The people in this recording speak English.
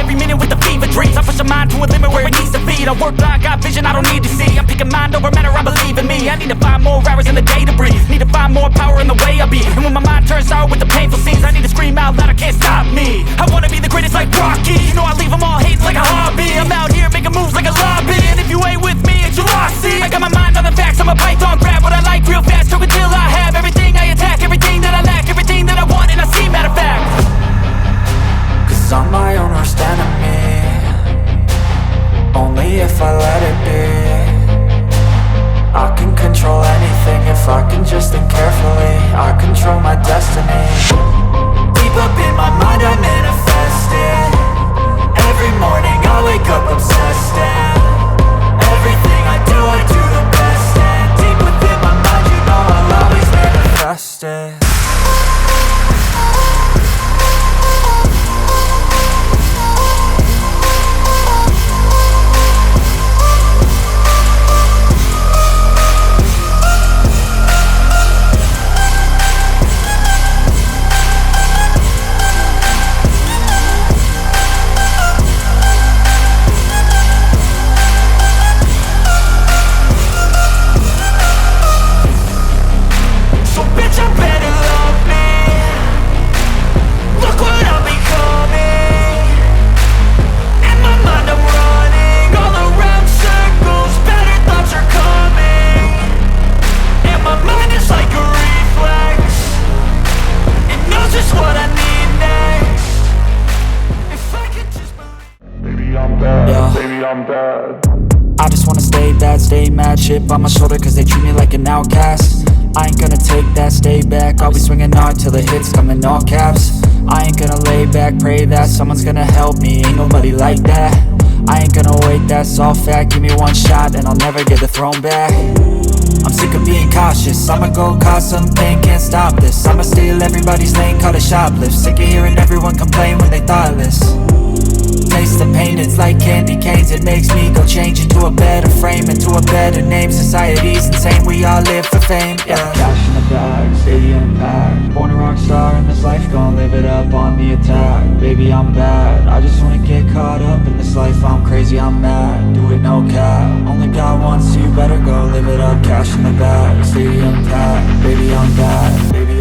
every minute with the fever dreams. I push a mind to a limit where it needs to feed. I work blind, got vision I don't need to see. I'm picking mind over matter, I believe in me. I need to find more hours in the day to breathe. Need to find more power in the way I be. And when my mind turns sour with the painful scenes, I need to scream out loud, I can't stop me. I wanna be the greatest like Rocky. You know I leave them all hating like a hobby. I'm out here making moves like a lobby. And if you ain't with me, it's your loss. See, I got my mind on the facts, I'm a python, grab what I like real fast. Took until I have everything I attack, everything that I lack, everything that I want, and I see, matter of fact. Cause I'm my own worst enemy, only if I let it be. I can control anything if I can just think carefully. I control my destiny. Deep up in my mind I manifest it. Every morning I wake up obsessed, and everything I do the best. And deep within my mind you know I'll always manifest it. I just wanna stay bad, stay mad, chip on my shoulder cause they treat me like an outcast. I ain't gonna take that, stay back, I'll be swinging hard till the hits come in all caps. I ain't gonna lay back, pray that someone's gonna help me, ain't nobody like that. I ain't gonna wait, that's all fact, give me one shot and I'll never get the throne back. I'm sick of being cautious, I'ma go cause some pain, can't stop this. I'ma steal everybody's lane, call it shoplift. Sick of hearing everyone complain when they thoughtless. Taste the pain, it's like candy canes. It makes me go change into a better frame, into a better name. Society's insane, we all live for fame, yeah. Cash in the bag, stadium packed. Born a rock star in this life, gon' live it up on the attack. Baby, I'm bad, I just wanna get caught up in this life. I'm crazy, I'm mad, do it no cap. Only got one, so you better go live it up. Cash in the bag, stadium packed. Baby, I'm bad, baby